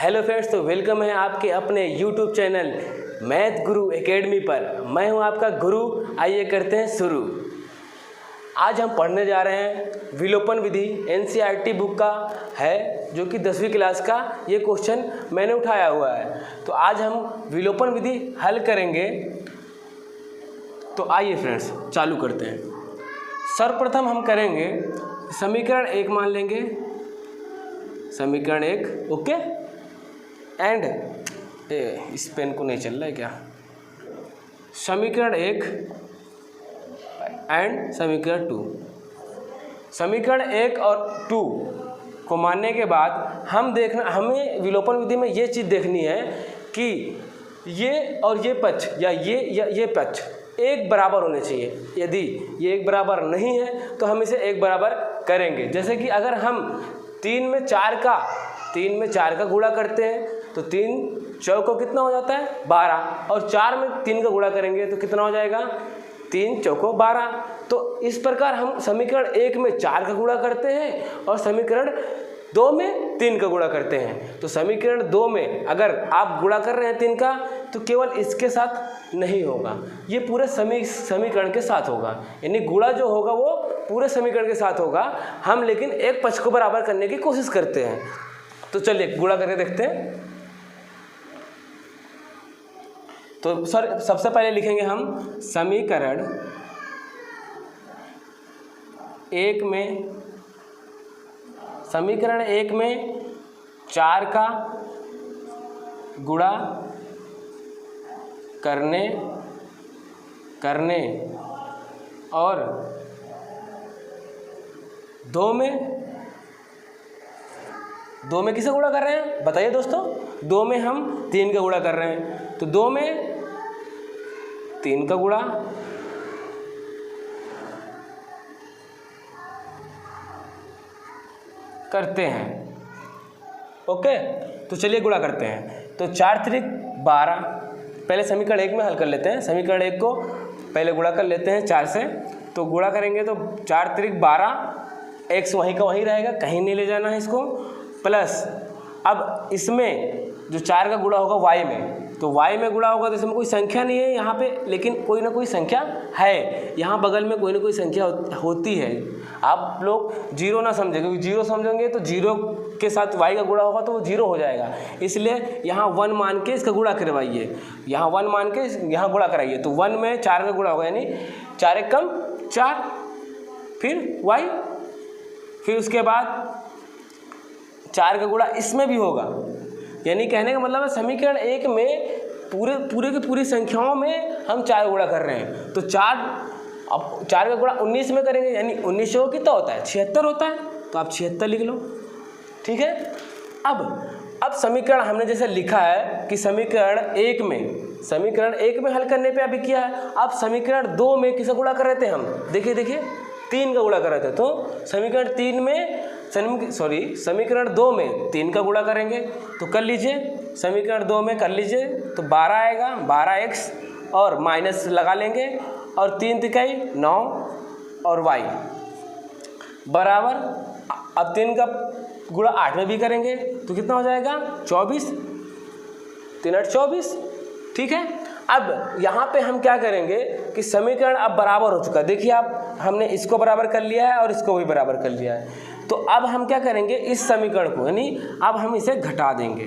Hello friends, तो welcome है आपके अपने यूट्यूब चैनल मैथ गुरु एकेडमी पर। मैं हूं आपका गुरु। आइए करते हैं शुरू। आज हम पढ़ने जा रहे हैं विलोपन विधि। एनसीईआरटी बुक का है, जो कि 10वीं क्लास का ये क्वेश्चन मैंने उठाया हुआ है। तो आज हम विलोपन विधि हल करेंगे। तो आइए फ्रेंड्स चालू करते हैं। सर्वप्रथम हम करेंगे समीकरण 1 मान लेंगे, समीकरण 1 ओके। एंड इस पेन को नहीं चल रहा है क्या? समीकरण 1 एंड समीकरण 2। समीकरण 1 और 2 को मानने के बाद हमें विलोपन विधि में ये चीज़ देखनी है कि ये और ये पक्ष या ये पक्ष एक बराबर होने चाहिए। यदि ये एक बराबर नहीं है तो हम इसे एक बराबर करेंगे। जैसे कि अगर हम 3 में 4 का गुणा करते हैं तो 3 चौको कितना हो जाता है 12, और 4 में 3 का गुणा करेंगे तो कितना हो जाएगा 3 चौको 12। तो इस प्रकार हम समीकरण 1 में 4 का गुणा करते हैं और समीकरण 2 में 3 का गुणा करते हैं। तो समीकरण 2 में अगर आप गुणा कर रहे हैं 3 का तो केवल इसके साथ नहीं होगा, ये पूरे समीकरण के साथ होगा। यानी गुणा जो होगा वो पूरे समीकरण के साथ होगा। हम लेकिन एक पक्ष को बराबर करने की कोशिश करते हैं। तो चलिए गुणा करके देखते हैं। तो सर सबसे पहले लिखेंगे हम समीकरण 1 में 4 का गुणा करने और 2 में किसे गुणा कर रहे हैं बताइए दोस्तों? 2 में हम 3 का गुणा कर रहे हैं, तो 2 में 3 का गुणा करते हैं ओके। तो चलिए गुणा करते हैं। तो 4 त्रिक 12, पहले समीकरण 1 में हल कर लेते हैं। समीकरण 1 को पहले गुणा कर लेते हैं 4 से। तो गुणा करेंगे तो 4 त्रिक 12, x वहीं का वहीं रहेगा, कहीं नहीं ले जाना है इसको। प्लस अब इसमें जो 4 का गुणा होगा y में, तो y में गुणा होगा तो इसमें कोई संख्या नहीं है यहाँ पे, लेकिन कोई ना कोई संख्या है। यहाँ बगल में कोई ना कोई संख्या होती है। आप लोग जीरो ना समझें, क्योंकि जीरो समझेंगे तो जीरो के साथ y का गुणा होगा तो वो जीरो हो जाएगा। इसलिए यहाँ 1 मान के इसका गुणा करवाइए, यहाँ 1 मान के यहाँ गुणा कराइए। तो 1 में 4 का गुणा होगा, यानी 4 एक कम 4, फिर y, फिर उसके बाद 4 का गुणा इसमें भी होगा। यानी कहने का मतलब है समीकरण 1 में पूरे की पूरी संख्याओं में हम 4 गुणा कर रहे हैं। तो 4 का गुणा 19 में करेंगे, यानी 19 को कितना होता है 76 होता है। तो आप 76 लिख लो, ठीक है। अब समीकरण हमने जैसे लिखा है कि समीकरण 1 में हल करने पे अभी किया है। अब समीकरण 2 में किसे गुणा कर रहे थे हम? देखिए 3 का गुणा कर रहे थे। तो समीकरण 2 में 3 का गुणा करेंगे। तो कर लीजिए, समीकरण 2 में कर लीजिए तो 12 आएगा, 12x और माइनस लगा लेंगे, और 3 तिकाई 9 और y बराबर। अब 3 का गुणा 8 में भी करेंगे तो कितना हो जाएगा 24, 3 8 24, ठीक है। अब यहाँ पे हम क्या करेंगे कि समीकरण अब बराबर हो चुका है। देखिए आप, हमने इसको बराबर कर लिया है और इसको भी बराबर कर लिया है। तो अब हम क्या करेंगे, इस समीकरण को, यानी अब हम इसे घटा देंगे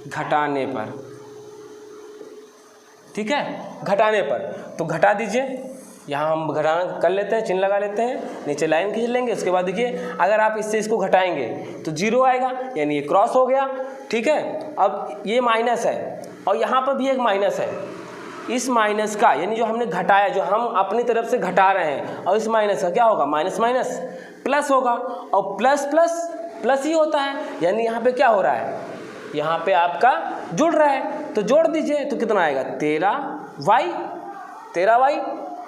घटाने पर, ठीक है। घटाने पर तो घटा दीजिए, यहाँ हम घटाना कर लेते हैं, चिन्ह लगा लेते हैं, नीचे लाइन खींच लेंगे। उसके बाद देखिए अगर आप इससे इसको घटाएंगे तो 0 आएगा, यानी ये क्रॉस हो गया, ठीक है। अब ये माइनस है और यहाँ पर भी एक माइनस है। इस माइनस का, यानी जो हमने घटाया, जो हम अपनी तरफ से घटा रहे हैं, और इस माइनस का क्या होगा माइनस माइनस प्लस होगा, और प्लस प्लस प्लस ही होता है। यानी यहाँ पे क्या हो रहा है, यहाँ पे आपका जुड़ रहा है। तो जोड़ दीजिए तो कितना आएगा 13y,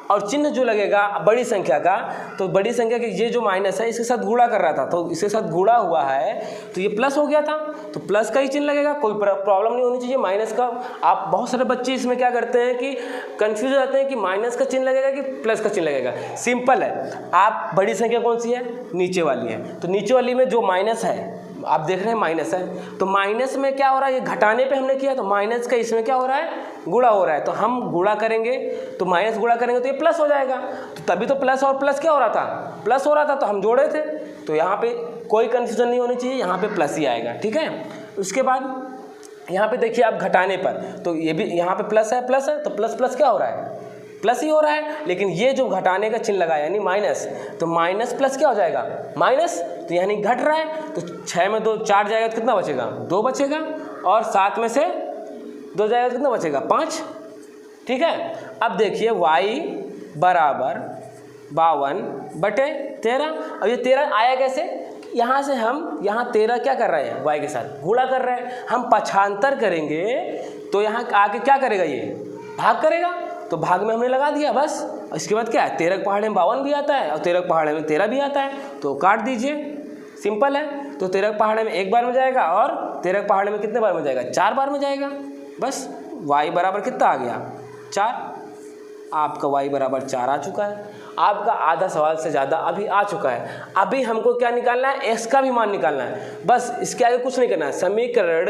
और चिन्ह जो लगेगा बड़ी संख्या का, तो बड़ी संख्या के ये जो माइनस है इसके साथ गुणा कर रहा था, तो इसके साथ गुणा हुआ है तो ये प्लस हो गया था, तो प्लस का ही चिन्ह लगेगा, कोई प्रॉब्लम नहीं होनी चाहिए माइनस का। आप बहुत सारे बच्चे इसमें क्या करते हैं कि कंफ्यूज हो जाते हैं कि माइनस का चिन्ह लगेगा कि प्लस का चिन्ह लगेगा। सिंपल है, आप बड़ी संख्या कौन सी है नीचे वाली है, तो नीचे वाली में जो माइनस है आप देख रहे हैं माइनस है, तो माइनस में क्या हो रहा है, ये घटाने पे हमने किया तो माइनस का इसमें क्या हो रहा है, गुणा हो रहा है। तो हम गुणा करेंगे तो माइनस गुणा करेंगे तो ये प्लस हो जाएगा। तो तभी तो प्लस और प्लस क्या हो रहा था, प्लस हो रहा था, तो हम जोड़े थे। तो यहाँ पे कोई कन्फ्यूजन नहीं होनी चाहिए, यहाँ पे प्लस ही आएगा, ठीक है। उसके बाद यहाँ पे देखिए आप घटाने पर, तो ये भी यहाँ पे प्लस है तो प्लस प्लस क्या हो रहा है, प्लस ही हो रहा है। लेकिन ये जो घटाने का चिन्ह लगा यानी माइनस, तो माइनस प्लस क्या हो जाएगा, माइनस, तो यानी घट रहा है। तो 6 में 2 4 जाएगा तो कितना बचेगा, 2 बचेगा, और 7 में से 2 जाएगा तो कितना बचेगा, 5, ठीक है। अब देखिए y बराबर 52/13। अब ये 13 आया कैसे, यहाँ से हम यहाँ 13 क्या कर रहे हैं, y के साथ गुणा कर रहे हैं। हम पक्षांतर करेंगे तो यहाँ आके क्या करेगा, ये भाग करेगा, तो भाग में हमने लगा दिया बस। इसके बाद क्या है, 13 के पहाड़े में 52 भी आता है और 13 के पहाड़े में 13 भी आता है, तो काट दीजिए, सिंपल है। तो 13 के पहाड़े में 1 बार में जाएगा और 13 के पहाड़े में कितने बार में जाएगा, 4 बार में जाएगा। बस y बराबर कितना आ गया, 4। आपका y बराबर 4 आ चुका है। आपका आधा सवाल से ज़्यादा अभी आ चुका है। अभी हमको क्या निकालना है, x का भी मान निकालना है, बस इसके आगे कुछ नहीं करना है। समीकरण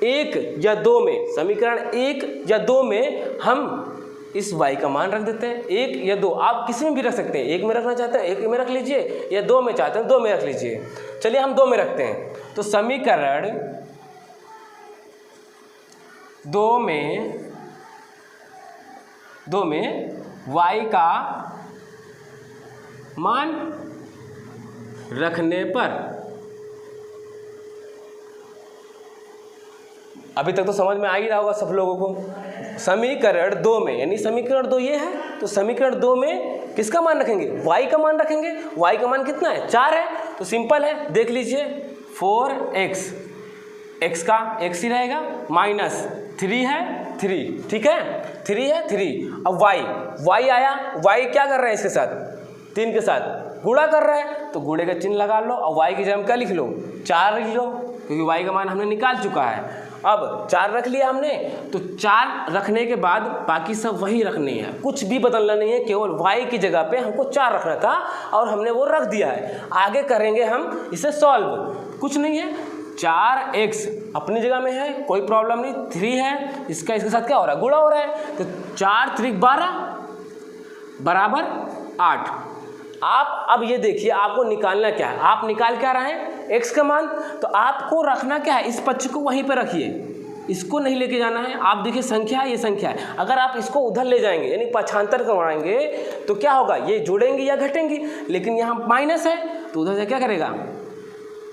1 या 2 में, समीकरण 1 या 2 में हम इस y का मान रख देते हैं, 1 या 2, आप किसी में भी रख सकते हैं। 1 में रखना चाहते हैं 1 में रख लीजिए, या 2 में चाहते हैं 2 में रख लीजिए। चलिए हम 2 में रखते हैं। तो समीकरण 2 में y का मान रखने पर, अभी तक तो समझ में आ ही रहा होगा सब लोगों को। समीकरण 2 में, यानी समीकरण 2 ये है, तो समीकरण 2 में किसका मान रखेंगे, y का मान रखेंगे। y का मान कितना है, 4 है, तो सिंपल है, देख लीजिए 4x, x का x ही रहेगा, माइनस 3 है 3, ठीक है, 3 है 3। अब y आया, y क्या कर रहा है, इसके साथ 3 के साथ गुणा कर रहा है, तो गुणे का चिन्ह लगा लो और y की जगह क्या लिख लो, 4 लिख लो, क्योंकि y का मान हमने निकाल चुका है। अब 4 रख लिया हमने, तो 4 रखने के बाद बाकी सब वही रखने हैं, कुछ भी बदलना नहीं है, केवल y की जगह पे हमको 4 रखना था और हमने वो रख दिया है। आगे करेंगे हम इसे सॉल्व, कुछ नहीं है, 4x अपनी जगह में है, कोई प्रॉब्लम नहीं, 3 है, इसका इसके साथ क्या हो रहा है, गुणा हो रहा है, तो 4 3 12 बराबर 8। आप अब ये देखिए आपको निकालना क्या है, आप निकाल क्या रहे हैं, x का मान, तो आपको रखना क्या है, इस पक्ष को वहीं पर रखिए, इसको नहीं लेके जाना है। आप देखिए संख्या है, ये संख्या है, अगर आप इसको उधर ले जाएंगे यानी पक्षांतर करवाएंगे तो क्या होगा, ये जुड़ेंगी या घटेंगी, लेकिन यहाँ माइनस है तो उधर से क्या करेगा,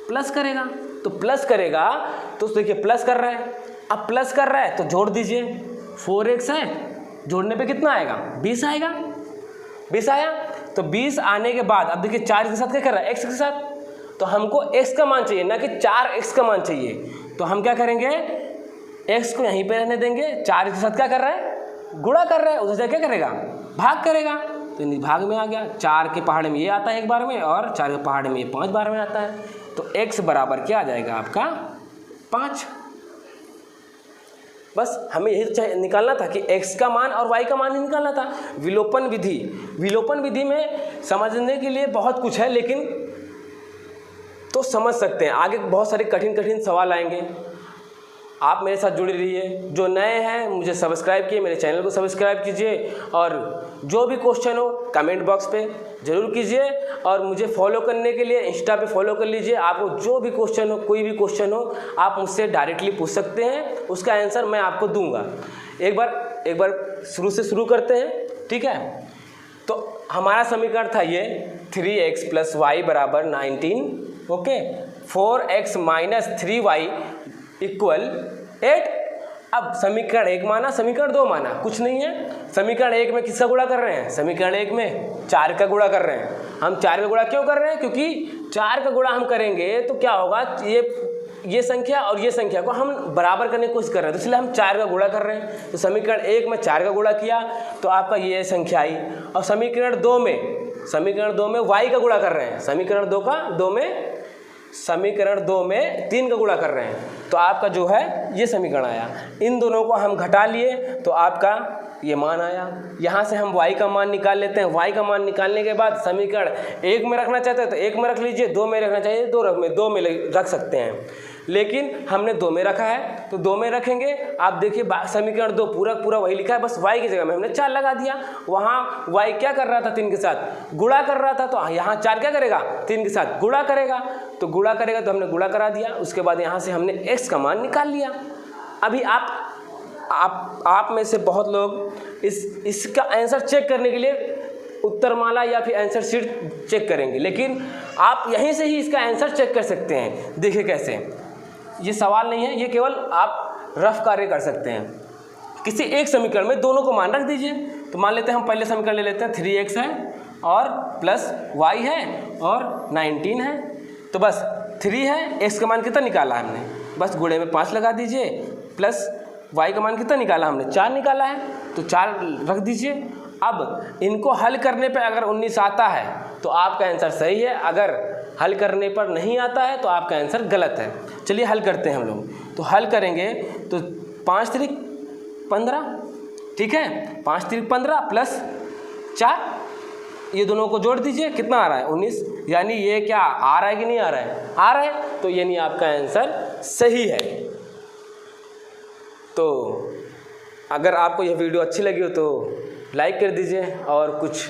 प्लस करेगा, तो प्लस करेगा, तो देखिए प्लस कर रहा है, अब प्लस कर रहा है तो जोड़ दीजिए, 4x है, जोड़ने पे कितना आएगा, 20 आएगा, 20 आया। तो 20 आने के बाद अब देखिए 4 के साथ क्या कर रहा है, x के साथ, तो हमको x का मान चाहिए ना कि 4x का मान चाहिए, तो हम क्या करेंगे, x को यहीं पे रहने देंगे, 4 के साथ क्या कर रहा है, गुणा कर रहा है, उधर से क्या करेगा, भाग करेगा, तो भाग में आ गया। 4 के पहाड़े में ये आता है 1 बार में और 4 के पहाड़े में ये 5 बार में आता है, तो x बराबर क्या आ जाएगा आपका 5। बस हमें यही निकालना था कि x का मान और y का मान ही निकालना था। विलोपन विधि में समझने के लिए बहुत कुछ है, लेकिन तो समझ सकते हैं, आगे बहुत सारे कठिन सवाल आएंगे। आप मेरे साथ जुड़े रहिए, जो नए हैं मुझे सब्सक्राइब कीजिए, मेरे चैनल को सब्सक्राइब कीजिए, और जो भी क्वेश्चन हो कमेंट बॉक्स पे ज़रूर कीजिए, और मुझे फॉलो करने के लिए इंस्टा पे फॉलो कर लीजिए। आपको जो भी क्वेश्चन हो, कोई भी क्वेश्चन हो, आप मुझसे डायरेक्टली पूछ सकते हैं, उसका आंसर मैं आपको दूंगा। एक बार शुरू से शुरू करते हैं, ठीक है। तो हमारा समीकरण था ये 3x + y = 19, okay. 4x - 3y = 8। अब समीकरण 1 माना, समीकरण 2 माना, कुछ नहीं है। समीकरण 1 में किसका गुणा कर रहे हैं, समीकरण 1 में 4 का गुणा कर रहे हैं। हम 4 का गुणा क्यों कर रहे हैं, क्योंकि 4 का गुणा हम करेंगे तो क्या होगा, ये संख्या और ये संख्या को हम बराबर करने की कोशिश कर रहे हैं, तो इसलिए हम 4 का गुणा कर रहे हैं। तो समीकरण 1 में 4 का गुणा किया तो आपका ये संख्या आई, और समीकरण 2 में y का गुणा कर रहे हैं। समीकरण 2 में समीकरण 2 में 3 का गुणा कर रहे हैं, तो आपका जो है ये समीकरण आया। इन दोनों को हम घटा लिए तो आपका ये मान आया। यहाँ से हम y का मान निकाल लेते हैं। y का मान निकालने के बाद समीकरण 1 में रखना चाहते हैं तो 1 में रख लीजिए, 2 में रखना चाहिए 2 में रख सकते हैं, लेकिन हमने 2 में रखा है तो 2 में रखेंगे। आप देखिए समीकरण 2 पूरा वही लिखा है, बस y की जगह में हमने 4 लगा दिया। वहाँ y क्या कर रहा था, 3 के साथ गुणा कर रहा था, तो यहाँ 4 क्या करेगा, 3 के साथ गुणा करेगा, तो गुणा करेगा तो हमने गुणा करा दिया। उसके बाद यहाँ से हमने x का मान निकाल लिया। अभी आप में से बहुत लोग इसका आंसर चेक करने के लिए उत्तरमाला या फिर आंसर शीट चेक करेंगे, लेकिन आप यहीं से ही इसका आंसर चेक कर सकते हैं। देखिए कैसे, ये सवाल नहीं है, ये केवल आप रफ कार्य कर सकते हैं। किसी एक समीकरण में दोनों को मान रख दीजिए। तो मान लेते हैं हम पहले समीकरण ले लेते हैं, 3x है और प्लस y है और 19 है। तो बस 3 है, x का मान कितना निकाला है हमने, बस गुणे में 5 लगा दीजिए, प्लस y का मान कितना निकाला हमने, 4 निकाला है, तो 4 रख दीजिए। अब इनको हल करने पे अगर 19 आता है तो आपका आंसर सही है, अगर हल करने पर नहीं आता है तो आपका आंसर गलत है। चलिए हल करते हैं हम लोग। तो हल करेंगे तो 5 3 15, ठीक है, 5 3 15 प्लस 4, ये दोनों को जोड़ दीजिए, कितना आ रहा है, 19। यानी ये क्या आ रहा है कि नहीं आ रहा है, आ रहा है, तो यानी आपका आंसर सही है। तो अगर आपको यह वीडियो अच्छी लगी हो तो लाइक कर दीजिए, और कुछ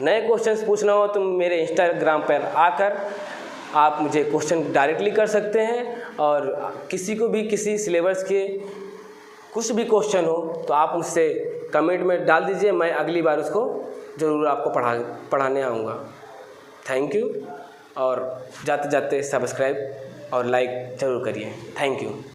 नए क्वेश्चंस पूछना हो तो मेरे इंस्टाग्राम पर आकर आप मुझे क्वेश्चन डायरेक्टली कर सकते हैं। और किसी को भी किसी सिलेबस के कुछ भी क्वेश्चन हो तो आप मुझसे कमेंट में डाल दीजिए, मैं अगली बार उसको ज़रूर आपको पढ़ाने आऊँगा। थैंक यू, और जाते जाते सब्सक्राइब और लाइक ज़रूर करिए। Thank you.